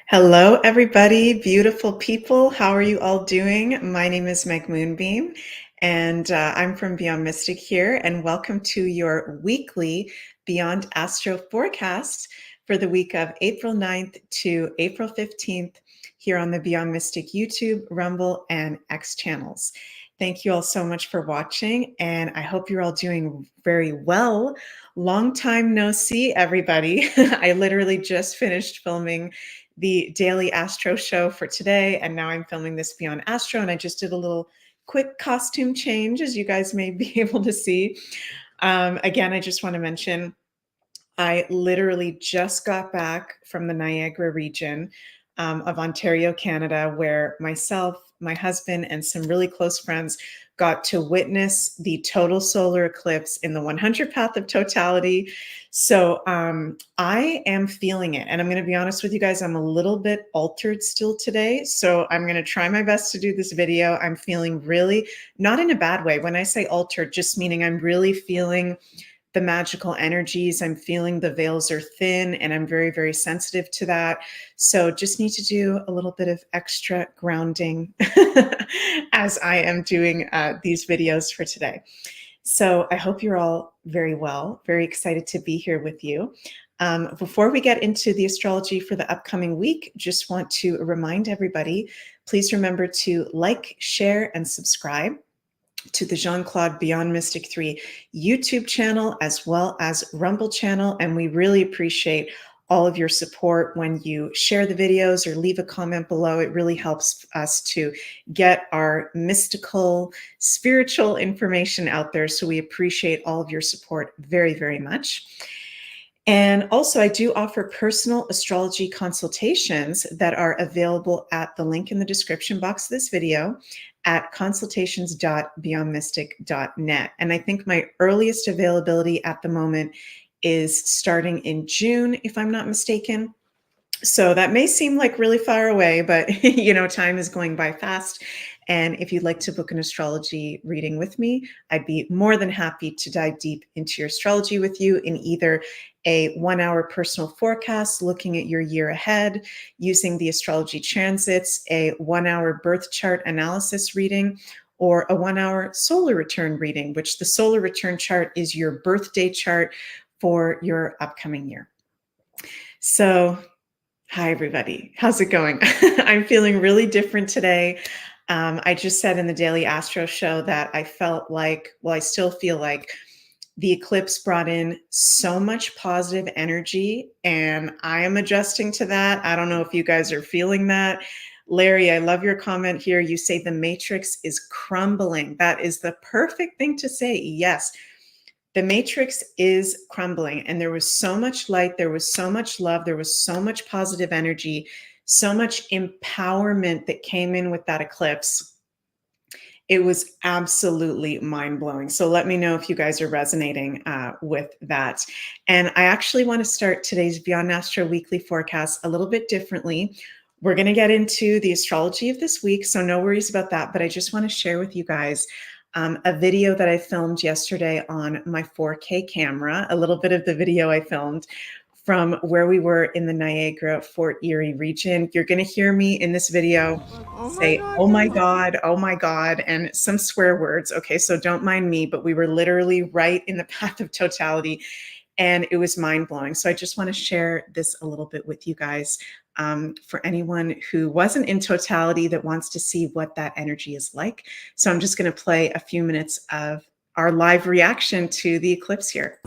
Hello, everybody, beautiful people. How are you all doing? My name is Meg Moonbeam, and I'm from Beyond Mystic here, and welcome to your weekly Beyond Astro forecast for the week of April 9th to April 15th here on the Beyond Mystic YouTube, Rumble, and X channels. Thank you all so much for watching, and I hope you're all doing very well. Long time no see, everybody. I literally just finished filming the daily Astro show for today, and now I'm filming this Beyond Astro, and I just did a little quick costume change, as you guys may be able to see. Again, I just want to mention, I literally just got back from the Niagara region of Ontario, Canada, where myself, my husband, and some really close friends got to witness the total solar eclipse in the 100 path of totality. So I am feeling it. And I'm going to be honest with you guys, I'm a little bit altered still today. So I'm going to try my best to do this video. I'm feeling really, not in a bad way. When I say altered, just meaning I'm really feeling the magical energies. I'm feeling the veils are thin, and I'm very, very sensitive to that. So just need to do a little bit of extra grounding as I am doing these videos for today. So I hope you're all very well, very excited to be here with you. Before we get into the astrology for the upcoming week, just want to remind everybody, please remember to like, share, and subscribe to the Jean-Claude Beyond Mystic 3 YouTube channel, as well as Rumble channel. And we really appreciate all of your support when you share the videos or leave a comment below. It really helps us to get our mystical, spiritual information out there. So we appreciate all of your support very, very much. And also, I do offer personal astrology consultations that are available at the link in the description box of this video at consultations.beyondmystic.net. And I think my earliest availability at the moment is starting in June, if I'm not mistaken. So that may seem like really far away, but you know, time is going by fast. And if you'd like to book an astrology reading with me, I'd be more than happy to dive deep into your astrology with you in either a 1-hour personal forecast looking at your year ahead using the astrology transits, a 1-hour birth chart analysis reading, or a 1-hour solar return reading, which the solar return chart is your birthday chart for your upcoming year. So hi, everybody. How's it going? I'm feeling really different today. I just said in the Daily Astro show that I felt like, well, I still feel like the eclipse brought in so much positive energy, and I am adjusting to that. I don't know if you guys are feeling that. Larry, I love your comment here. You say the matrix is crumbling. That is the perfect thing to say. Yes. The matrix is crumbling, and there was so much light, there was so much love, there was so much positive energy, so much empowerment that came in with that eclipse. It was absolutely mind-blowing. So let me know if you guys are resonating with that. And I actually want to start today's Beyond Astro weekly forecast a little bit differently. We're going to get into the astrology of this week, so no worries about that. But I just want to share with you guys a video that I filmed yesterday on my 4K camera, a little bit of the video I filmed from where we were in the Niagara, Fort Erie region. You're going to hear me in this video say, oh my God, and some swear words. Okay, so don't mind me, but we were literally right in the path of totality, and it was mind-blowing. So I just want to share this a little bit with you guys. For anyone who wasn't in totality that wants to see what that energy is like. So I'm just going to play a few minutes of our live reaction to the eclipse here.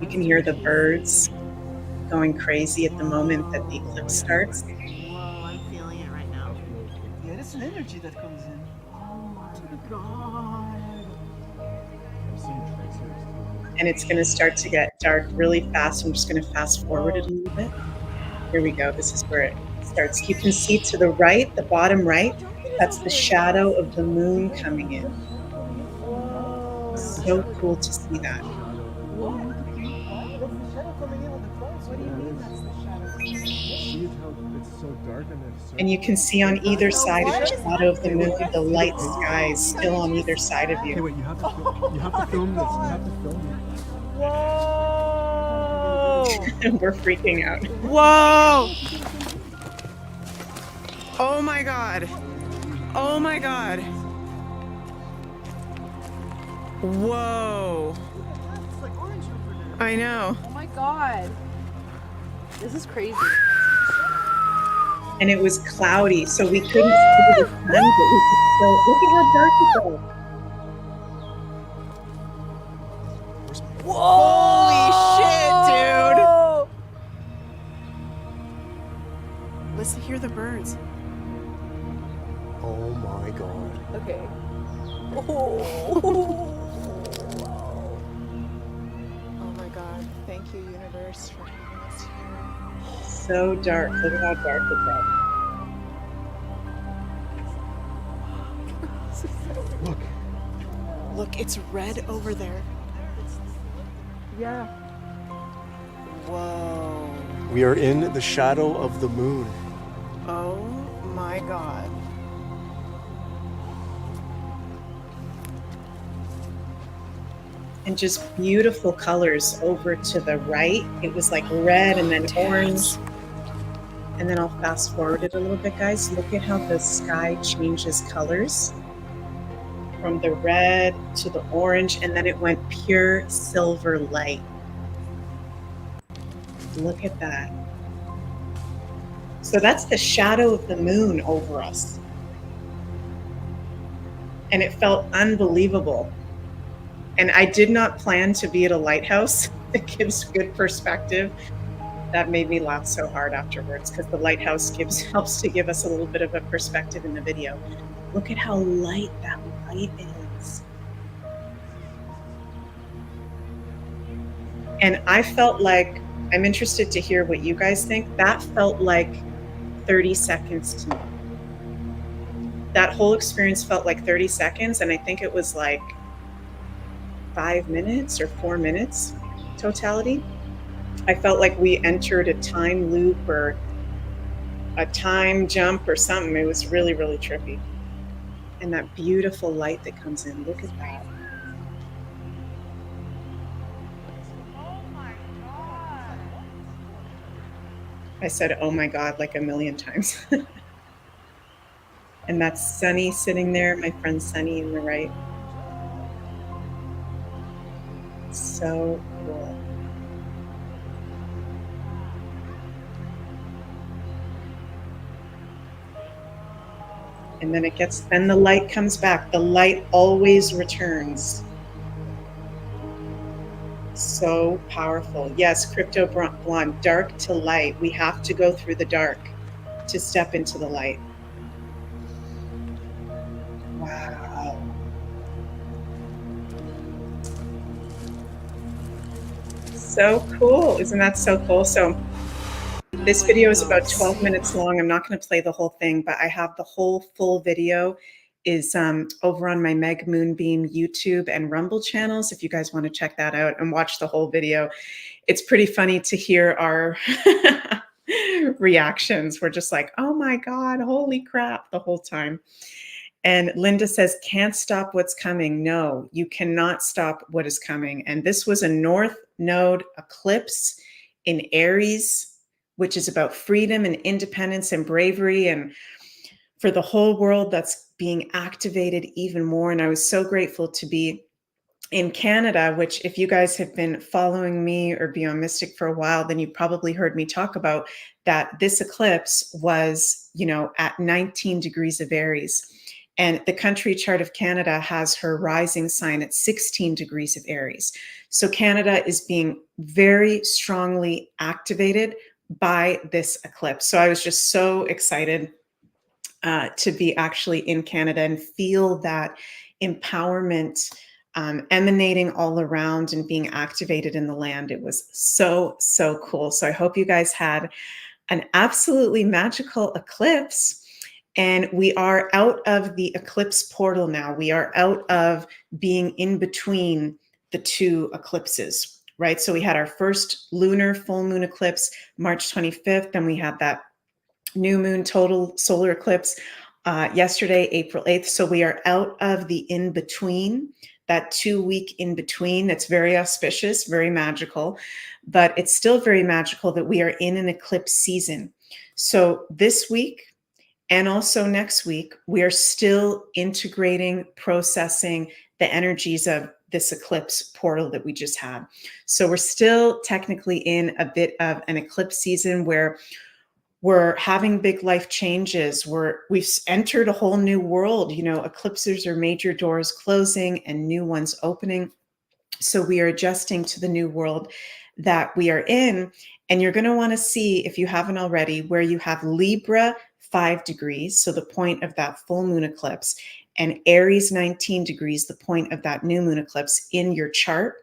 You can hear the birds going crazy at the moment that the eclipse starts. Whoa, I'm feeling it right now. Yeah, it's an energy that comes in. Oh my God. And it's going to start to get dark really fast. I'm just going to fast forward it a little bit. Here we go. This is where it starts. You can see to the right, the bottom right, that's the shadow of the moon coming in. So cool to see that. And you can see on either side of the shadow of the moon, the light sky is still on either side of you. Okay, wait, you have to film this. You have to film this. Whoa! We're freaking out. Whoa! Oh my God. Oh my God. Whoa. It's like orange over there. I know. Oh my God. This is crazy. And it was cloudy, so we couldn't see the sun, but we could still look at how dark it was. Holy shit, dude! Listen, hear the birds. Oh my God. Okay. Oh my God. Thank you, universe, for keeping us here. So dark. Look at how dark it got. Look. Look, it's red over there. Yeah. Whoa. We are in the shadow of the moon. Oh my God. And just beautiful colors over to the right. It was like red and then orange. And then I'll fast forward it a little bit, guys. Look at how the sky changes colors from the red to the orange, and then it went pure silver light. Look at that. So that's the shadow of the moon over us. And it felt unbelievable. And I did not plan to be at a lighthouse. It gives good perspective. That made me laugh so hard afterwards, because the lighthouse helps to give us a little bit of a perspective in the video. Look at how light that light is. And I felt like, I'm interested to hear what you guys think. That felt like 30 seconds to me. That whole experience felt like 30 seconds, and I think it was like 5 minutes or 4 minutes totality. I felt like we entered a time loop or a time jump or something. It was really, really trippy. And that beautiful light that comes in, look at that. Oh my God. I said, oh my God, like a million times. And that's Sunny sitting there, my friend Sunny on the right. So cool. And then then the light comes back. The light always returns. So powerful. Yes, Crypto Blonde, dark to light. We have to go through the dark to step into the light. Wow. So cool. Isn't that so cool? So this video is about 12 minutes long. I'm not going to play the whole thing, but I have the whole full video is over on my Meg Moonbeam YouTube and Rumble channels. If you guys want to check that out and watch the whole video, it's pretty funny to hear our reactions. We're just like, oh my God, holy crap, the whole time. And Linda says, can't stop what's coming. No, you cannot stop what is coming. And this was a North Node eclipse in Aries, which is about freedom and independence and bravery, and for the whole world that's being activated even more. And I was so grateful to be in Canada, which if you guys have been following me or Beyond Mystic for a while, then you probably heard me talk about that this eclipse was, at 19 degrees of Aries. And the country chart of Canada has her rising sign at 16 degrees of Aries. So Canada is being very strongly activated by this eclipse. So I was just so excited to be actually in Canada and feel that empowerment emanating all around and being activated in the land. It was so, so cool. So I hope you guys had an absolutely magical eclipse. And we are out of the eclipse portal now. We are out of being in between the two eclipses, right? So we had our first lunar full moon eclipse, March 25th. Then we had that new moon total solar eclipse yesterday, April 8th. So we are out of the in-between. that 2 week in between that's very auspicious, very magical, but it's still very magical that we are in an eclipse season. So this week and also next week, we are still integrating, processing the energies of this eclipse portal that we just had. So we're still technically in a bit of an eclipse season where we're having big life changes. We've entered a whole new world. You know, eclipses are major doors closing and new ones opening. So we are adjusting to the new world that we are in. And you're going to want to see, if you haven't already, where you have Libra 5 degrees, so the point of that full moon eclipse, and Aries 19 degrees, the point of that new moon eclipse in your chart,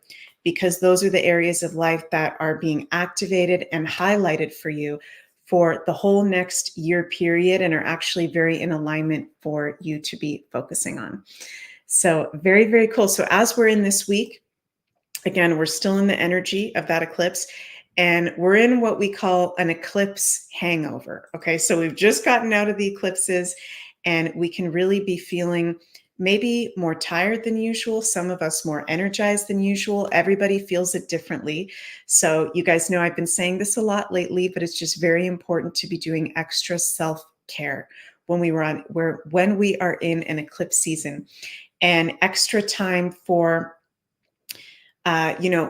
because those are the areas of life that are being activated and highlighted for you for the whole next year period, and are actually very in alignment for you to be focusing on. So very, very cool. So as we're in this week, again, we're still in the energy of that eclipse, and we're in what we call an eclipse hangover. Okay, so we've just gotten out of the eclipses, and we can really be feeling maybe more tired than usual. Some of us more energized than usual. Everybody feels it differently. So you guys know I've been saying this a lot lately, but it's just very important to be doing extra self-care when we are in an eclipse season, and extra time for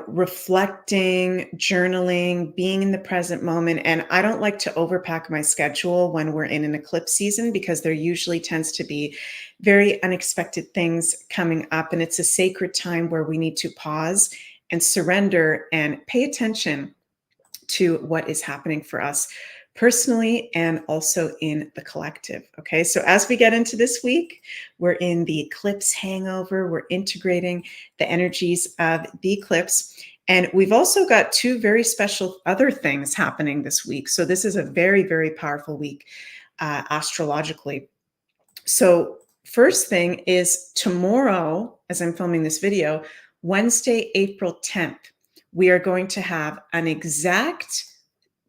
reflecting, journaling, being in the present moment. And I don't like to overpack my schedule when we're in an eclipse season, because there usually tends to be very unexpected things coming up. And it's a sacred time where we need to pause and surrender and pay attention to what is happening for us personally and also in the collective. Okay, so as we get into this week, we're in the eclipse hangover. We're integrating the energies of the eclipse. And we've also got two very special other things happening this week. So this is a very, very powerful week astrologically. So first thing is tomorrow, as I'm filming this video, Wednesday, April 10th, we are going to have an exact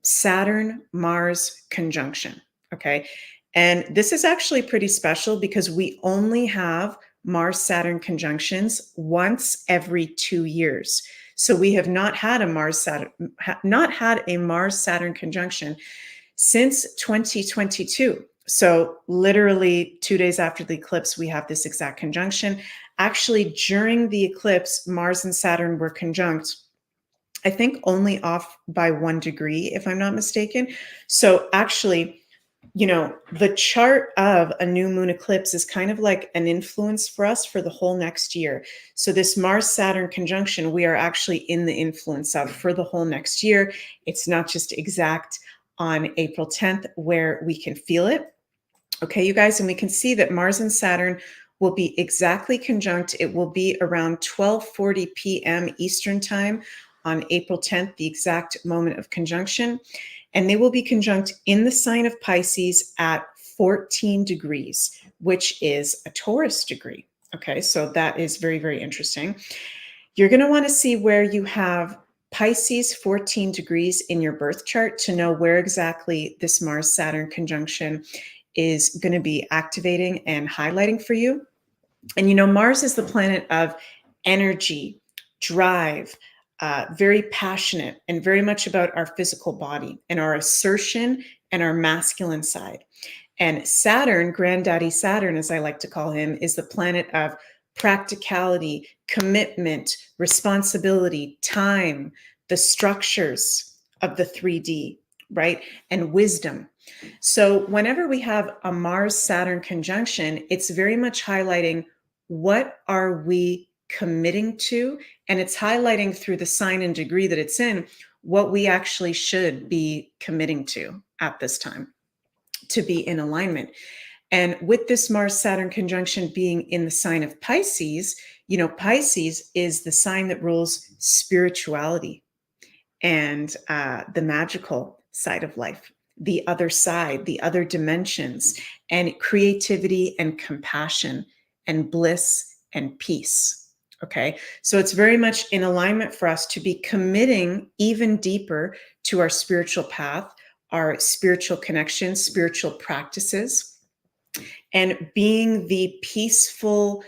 Saturn-Mars conjunction, okay? And this is actually pretty special because we only have Mars-Saturn conjunctions once every 2 years. So we have not had a Mars-Saturn conjunction since 2022. So literally 2 days after the eclipse, we have this exact conjunction. Actually, during the eclipse, Mars and Saturn were conjunct, I think only off by 1 degree, if I'm not mistaken. So actually, you know, the chart of a new moon eclipse is kind of like an influence for us for the whole next year. So this Mars-Saturn conjunction, we are actually in the influence of for the whole next year. It's not just exact on April 10th where we can feel it. Okay, you guys, and we can see that Mars and Saturn will be exactly conjunct. It will be around 12:40 p.m. Eastern time on April 10th, the exact moment of conjunction. And they will be conjunct in the sign of Pisces at 14 degrees, which is a Taurus degree. Okay, so that is very, very interesting. You're going to want to see where you have Pisces 14 degrees in your birth chart to know where exactly this Mars-Saturn conjunction is going to be activating and highlighting for you. And you know, Mars is the planet of energy, drive, very passionate, and very much about our physical body and our assertion and our masculine side. And Saturn, Granddaddy Saturn, as I like to call him, is the planet of practicality, commitment, responsibility, time, the structures of the 3D, right? And wisdom. So whenever we have a Mars-Saturn conjunction, it's very much highlighting what are we committing to, and it's highlighting through the sign and degree that it's in what we actually should be committing to at this time to be in alignment. And with this Mars-Saturn conjunction being in the sign of Pisces, you know, Pisces is the sign that rules spirituality and the magical side of life, the other side, the other dimensions, and creativity and compassion and bliss and peace. Okay, so it's very much in alignment for us to be committing even deeper to our spiritual path, our spiritual connections, spiritual practices, and being the peaceful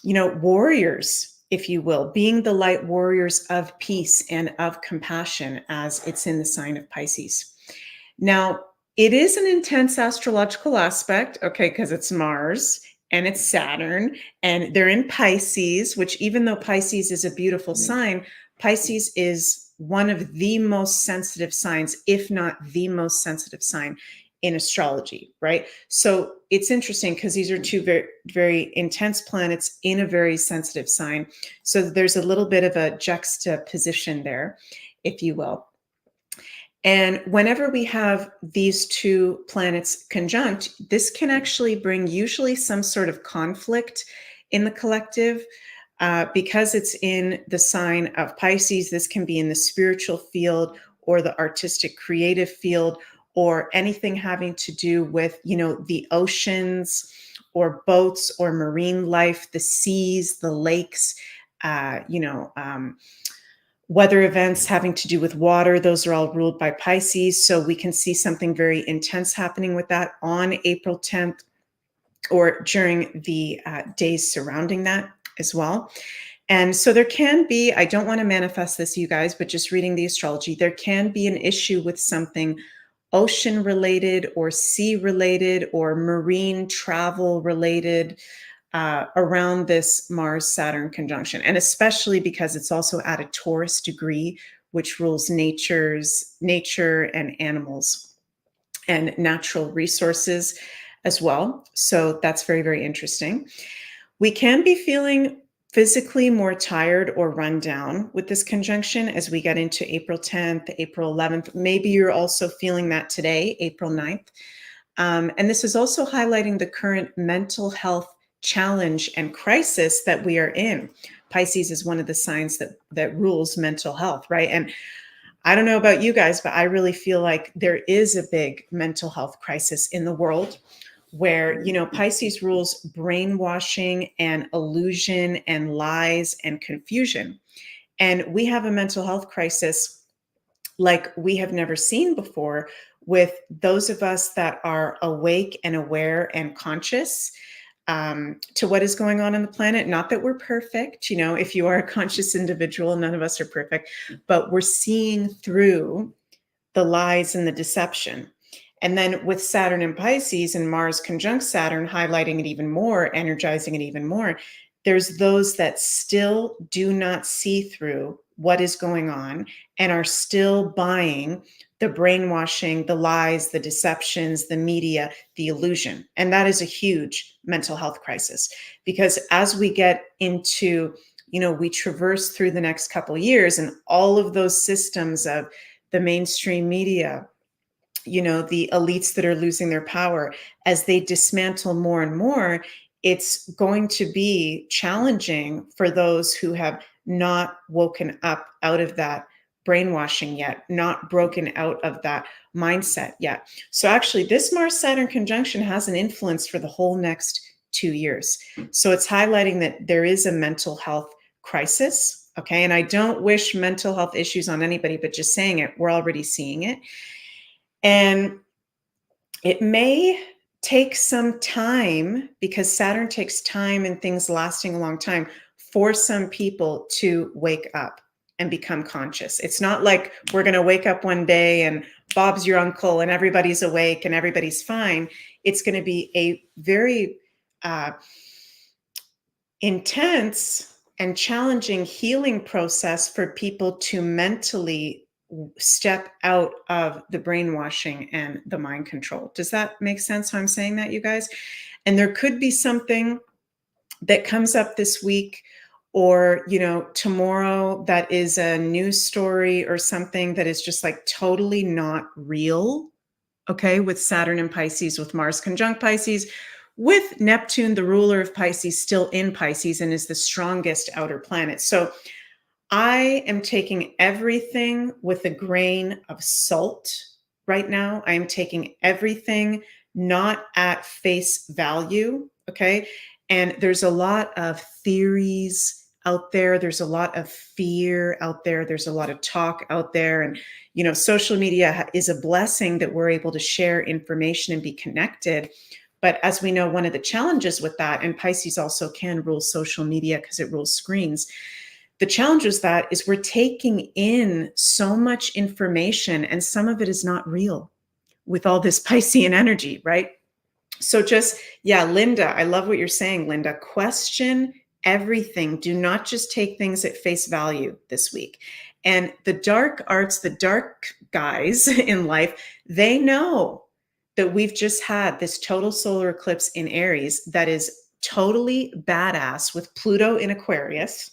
warriors, if you will, being the light warriors of peace and of compassion, as it's in the sign of Pisces. Now, it is an intense astrological aspect, okay, because it's Mars and it's Saturn, and they're in Pisces, which, even though Pisces is a beautiful sign, Pisces is one of the most sensitive signs, if not the most sensitive sign in astrology, right? So it's interesting because these are two very, very intense planets in a very sensitive sign. So there's a little bit of a juxtaposition there, if you will. And whenever we have these two planets conjunct, this can actually bring usually some sort of conflict in the collective. Because it's in the sign of Pisces, this can be in the spiritual field or the artistic creative field, or anything having to do with, the oceans or boats or marine life, the seas, the lakes, weather events having to do with water. Those are all ruled by Pisces. So we can see something very intense happening with that on April 10th or during the days surrounding that as well. And so there can be, I don't want to manifest this, you guys, but just reading the astrology, there can be an issue with something ocean related or sea related or marine travel related around this Mars-Saturn conjunction. And especially because it's also at a Taurus degree, which rules nature and animals and natural resources as well. So that's very, very interesting. We can be feeling physically more tired or run down with this conjunction as we get into April 10th, April 11th. Maybe you're also feeling that today, April 9th. And this is also highlighting the current mental health challenge and crisis that we are in. Pisces is one of the signs that rules mental health, right? And I don't know about you guys, but I really feel like there is a big mental health crisis in the world where, Pisces rules brainwashing and illusion and lies and confusion. And we have a mental health crisis like we have never seen before with those of us that are awake and aware and conscious to what is going on the planet. Not that we're perfect, if you are a conscious individual, none of us are perfect, but we're seeing through the lies and the deception. And then with Saturn and Pisces and Mars conjunct Saturn, highlighting it even more, energizing it even more, there's those that still do not see through what is going on and are still buying the brainwashing, the lies, the deceptions, the media, the illusion. And that is a huge mental health crisis, because as we get into, we traverse through the next couple of years and all of those systems of the mainstream media, the elites that are losing their power, as they dismantle more and more, it's going to be challenging for those who have not woken up out of that brainwashing yet, not broken out of that mindset yet. So actually, this Mars-Saturn conjunction has an influence for the whole next 2 years. So it's highlighting that there is a mental health crisis, okay? And I don't wish mental health issues on anybody, but just saying it, we're already seeing it. And it may take some time, because Saturn takes time and things lasting a long time, for some people to wake up and become conscious. It's not like we're going to wake up one day and Bob's your uncle and everybody's awake and everybody's fine. It's going to be a very intense and challenging healing process for people to mentally step out of the brainwashing and the mind control. Does that make sense how I'm saying that, you guys? And there could be something that comes up this week or, tomorrow that is a news story or something that is just like totally not real. Okay. With Saturn and Pisces, with Mars conjunct Pisces, with Neptune, the ruler of Pisces, still in Pisces and is the strongest outer planet. So I am taking everything with a grain of salt right now. I am taking everything not at face value, okay? And there's a lot of theories out there. There's a lot of fear out there. There's a lot of talk out there. And, social media is a blessing that we're able to share information and be connected. But as we know, one of the challenges with that, and Pisces also can rule social media because it rules screens. The challenge is that is we're taking in so much information and some of it is not real with all this Piscean energy, right? So just, yeah, Linda, I love what you're saying, Linda. Question everything. Do not just take things at face value this week. And the dark arts, the dark guys in life, they know that we've just had this total solar eclipse in Aries that is totally badass with Pluto in Aquarius.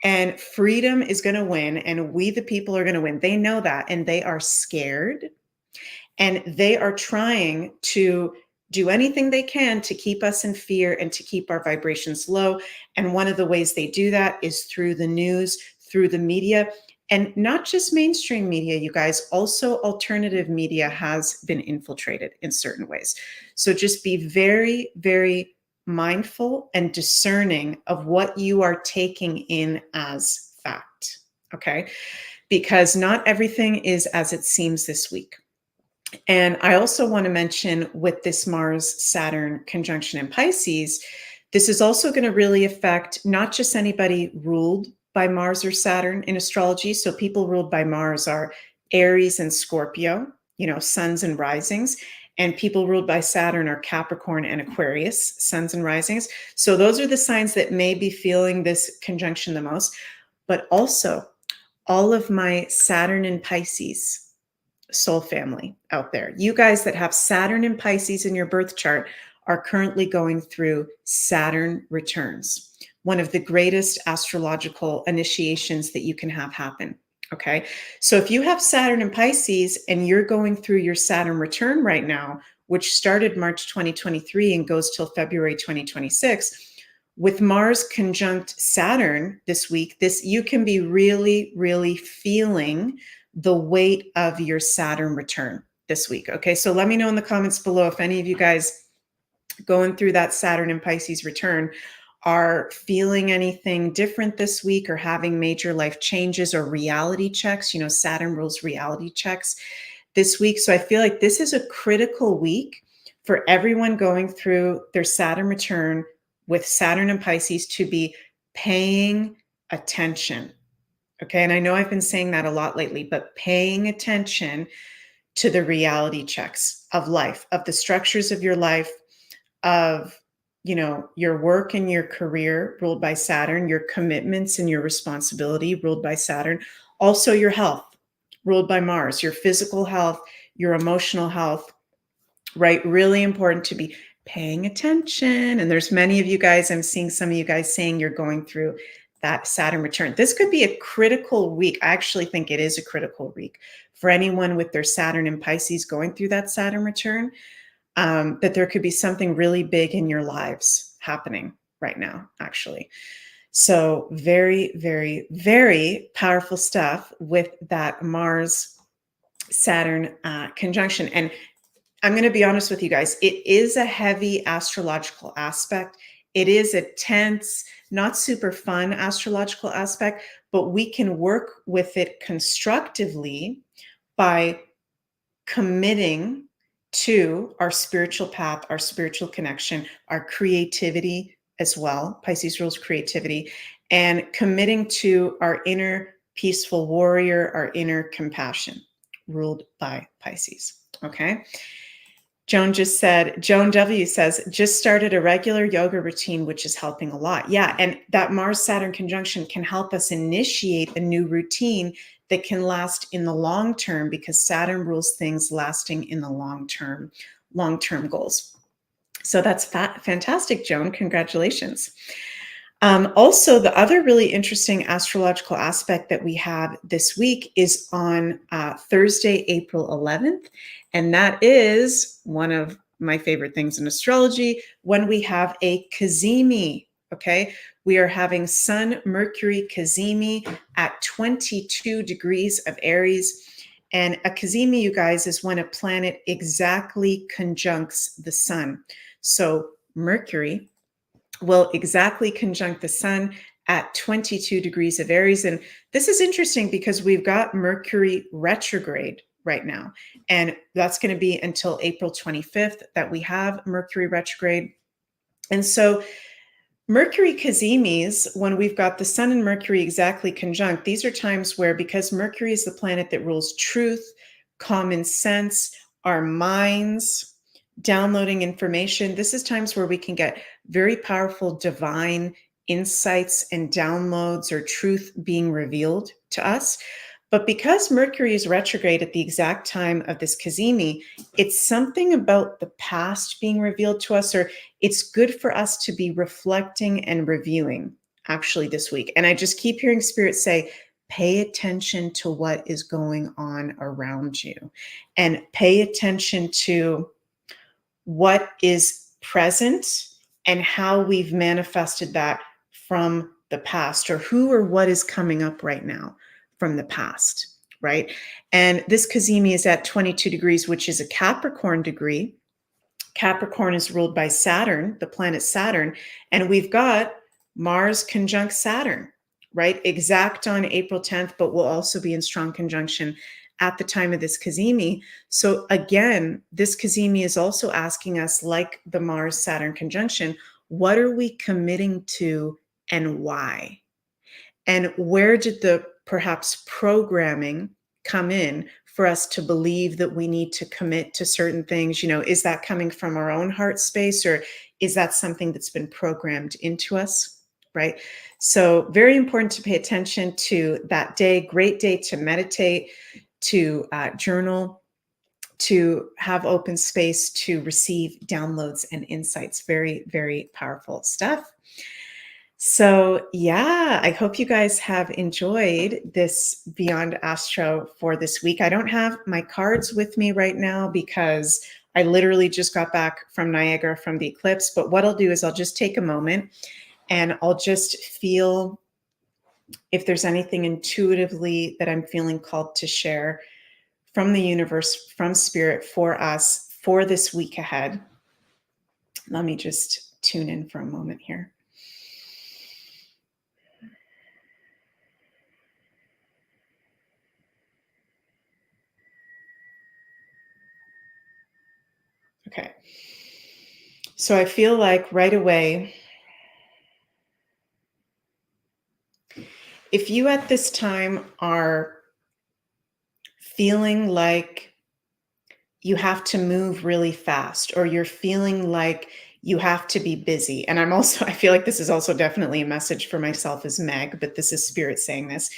And freedom is going to win, and we, the people, are going to win. They know that, and they are scared, and they are trying to do anything they can to keep us in fear and to keep our vibrations low. And one of the ways they do that is through the news, through the media, and not just mainstream media, you guys, also alternative media has been infiltrated in certain ways. So just be very, very mindful and discerning of what you are taking in as fact, okay? Because not everything is as it seems this week. And I also want to mention with this Mars-Saturn conjunction in Pisces, this is also going to really affect not just anybody ruled by Mars or Saturn in astrology. So people ruled by Mars are Aries and Scorpio, you know, suns and risings. And people ruled by Saturn are Capricorn and Aquarius, suns and risings. So those are the signs that may be feeling this conjunction the most. But also all of my Saturn and Pisces soul family out there, you guys that have Saturn and Pisces in your birth chart are currently going through Saturn returns, one of the greatest astrological initiations that you can have happen. Okay. So if you have Saturn and Pisces and you're going through your Saturn return right now, which started March 2023 and goes till February 2026, with Mars conjunct Saturn this week, you can be really, really feeling the weight of your Saturn return this week. Okay. So let me know in the comments below if any of you guys going through that Saturn and Pisces return are feeling anything different this week or having major life changes or reality checks. You know, Saturn rules reality checks this week. So I feel like this is a critical week for everyone going through their Saturn return with Saturn and Pisces to be paying attention. Okay. And I know I've been saying that a lot lately, but paying attention to the reality checks of life, of the structures of your life, of, you know, your work and your career ruled by Saturn, your commitments and your responsibility ruled by Saturn, also your health ruled by Mars, your physical health, your emotional health, right? Really important to be paying attention. And there's many of you guys, I'm seeing some of you guys saying you're going through that Saturn return. This could be a critical week. I actually think it is a critical week for anyone with their Saturn and Pisces going through that Saturn return. That there could be something really big in your lives happening right now, actually. So very, very, very powerful stuff with that Mars-Saturn conjunction. And I'm going to be honest with you guys, it is a heavy astrological aspect. It is a tense, not super fun astrological aspect, but we can work with it constructively by committing to our spiritual path, our spiritual connection, our creativity as well. Pisces rules creativity, and committing to our inner peaceful warrior, our inner compassion, ruled by Pisces. Okay. Joan W says, just started a regular yoga routine, which is helping a lot. Yeah. And that Mars-Saturn conjunction can help us initiate a new routine that can last in the long term, because Saturn rules things lasting in the long-term goals. So that's fantastic, Joan. Congratulations. Also, the other really interesting astrological aspect that we have this week is on Thursday, April 11th. And that is one of my favorite things in astrology, when we have a cazimi. Okay. We are having Sun Mercury cazimi at 22 degrees of Aries. And a cazimi, you guys, is when a planet exactly conjuncts the sun. So Mercury will exactly conjunct the sun at 22 degrees of Aries. And this is interesting because we've got Mercury retrograde right now. And that's going to be until April 25th that we have Mercury retrograde. And so Mercury cazimis, when we've got the Sun and Mercury exactly conjunct, these are times where, because Mercury is the planet that rules truth, common sense, our minds, downloading information, this is times where we can get very powerful divine insights and downloads or truth being revealed to us. But because Mercury is retrograde at the exact time of this cazimi, it's something about the past being revealed to us, or it's good for us to be reflecting and reviewing actually this week. And I just keep hearing Spirit say, pay attention to what is going on around you and pay attention to what is present and how we've manifested that from the past, or who or what is coming up right now from the past, right? And this cazimi is at 22 degrees, which is a Capricorn degree. Capricorn is ruled by Saturn, the planet Saturn, and we've got Mars conjunct Saturn, right? Exact on April 10th, but will also be in strong conjunction at the time of this cazimi. So again, this cazimi is also asking us, like the Mars-Saturn conjunction, what are we committing to and why? And where did the perhaps programming come in for us to believe that we need to commit to certain things? You know, is that coming from our own heart space, or is that something that's been programmed into us, right? So very important to pay attention to that day. Great day to meditate, to journal, to have open space to receive downloads and insights. Very, very powerful stuff. So yeah, I hope you guys have enjoyed this Beyond Astro for this week. I don't have my cards with me right now because I literally just got back from Niagara from the eclipse. But what I'll do is I'll just take a moment and I'll just feel if there's anything intuitively that I'm feeling called to share from the universe, from Spirit for us for this week ahead. Let me just tune in for a moment here. Okay. So I feel like right away, if you at this time are feeling like you have to move really fast, or you're feeling like you have to be busy, and I feel like this is also definitely a message for myself as Meg, but this is Spirit saying this.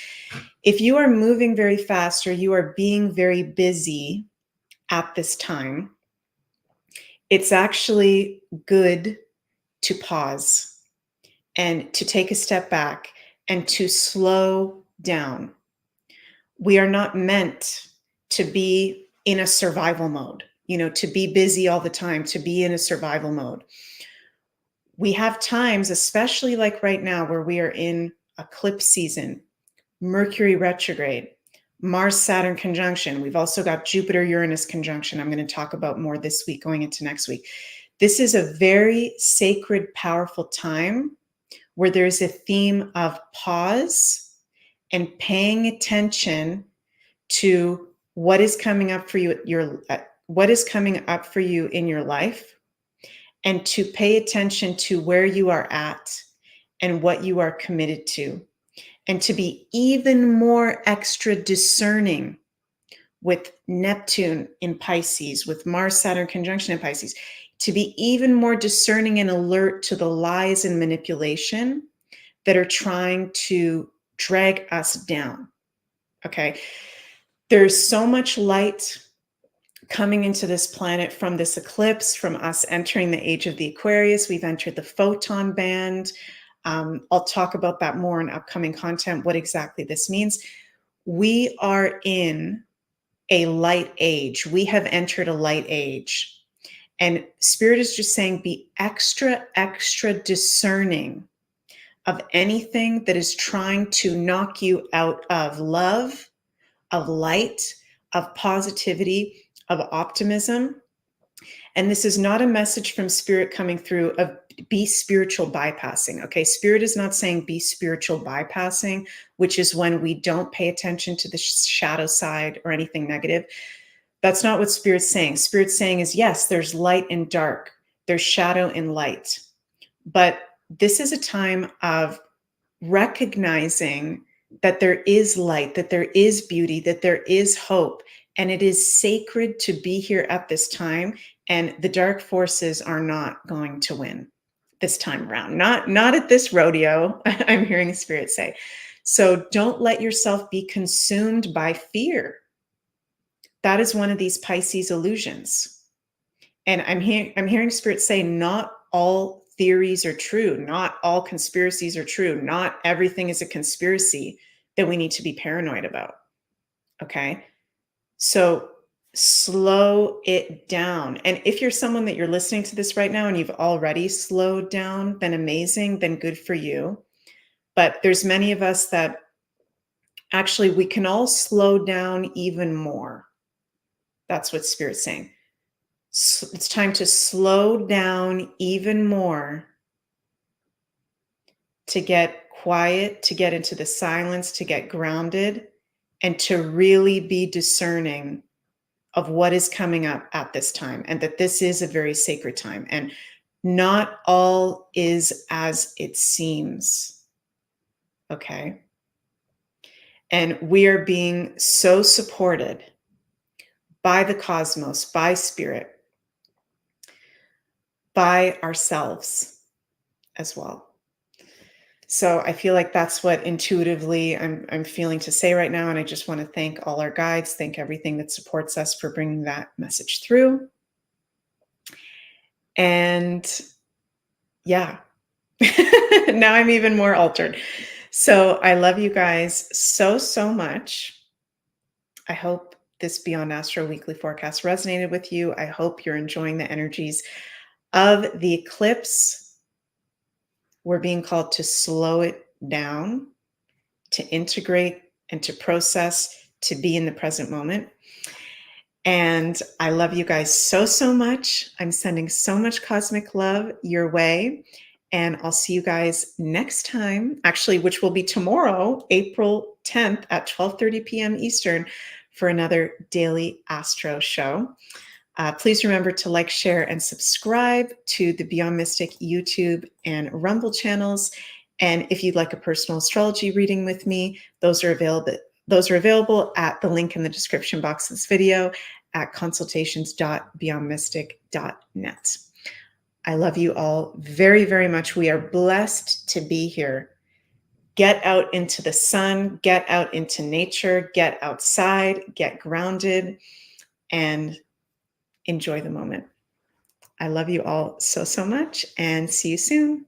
If you are moving very fast or you are being very busy at this time, it's actually good to pause and to take a step back and to slow down. We are not meant to be in a survival mode, you know, to be busy all the time, to be in a survival mode. We have times, especially like right now, where we are in eclipse season, Mercury retrograde, Mars-Saturn conjunction. We've also got Jupiter-Uranus conjunction. I'm going to talk about more this week going into next week. This is a very sacred, powerful time where there's a theme of pause and paying attention to what is coming up for you, what is coming up for you in your life, and to pay attention to where you are at and what you are committed to. And to be even more extra discerning with Neptune in Pisces, with Mars-Saturn conjunction in Pisces, to be even more discerning and alert to the lies and manipulation that are trying to drag us down, okay? There's so much light coming into this planet from this eclipse, from us entering the age of the Aquarius. We've entered the photon band. I'll talk about that more in upcoming content, what exactly this means. We are in a light age. We have entered a light age. And Spirit is just saying, be extra, extra discerning of anything that is trying to knock you out of love, of light, of positivity, of optimism. And this is not a message from Spirit coming through of be spiritual bypassing. Okay, Spirit is not saying be spiritual bypassing, which is when we don't pay attention to the shadow side or anything negative. That's not what Spirit's saying. Spirit's saying is, yes, there's light and dark, there's shadow and light. But this is a time of recognizing that there is light, that there is beauty, that there is hope. And it is sacred to be here at this time. And the dark forces are not going to win this time around. Not at this rodeo, I'm hearing Spirit say. So don't let yourself be consumed by fear. That is one of these Pisces illusions. And I'm hearing Spirit say, not all theories are true. Not all conspiracies are true. Not everything is a conspiracy that we need to be paranoid about. Okay. So slow it down. And if you're someone that you're listening to this right now and you've already slowed down, then amazing, then good for you. But there's many of us that actually we can all slow down even more. That's what Spirit's saying. So it's time to slow down even more, to get quiet, to get into the silence, to get grounded, and to really be discerning of what is coming up at this time, and that this is a very sacred time. And not all is as it seems. Okay. And we are being so supported by the cosmos, by Spirit, by ourselves as well. So I feel like that's what intuitively I'm feeling to say right now. And I just want to thank all our guides, thank everything that supports us for bringing that message through. And yeah, now I'm even more altered. So I love you guys so, so much. I hope this Beyond Astro Weekly Forecast resonated with you. I hope you're enjoying the energies of the eclipse. We're being called to slow it down, to integrate and to process, to be in the present moment. And I love you guys so, so much. I'm sending so much cosmic love your way. And I'll see you guys next time, actually, which will be tomorrow, April 10th at 12:30 p.m. Eastern for another daily Astro show. Please remember to like, share, and subscribe to the Beyond Mystic YouTube and Rumble channels. And if you'd like a personal astrology reading with me, those are available at the link in the description box of this video at consultations.beyondmystic.net. I love you all very, very much. We are blessed to be here. Get out into the sun, get out into nature, get outside, get grounded, and enjoy the moment. I love you all so, so much, and see you soon.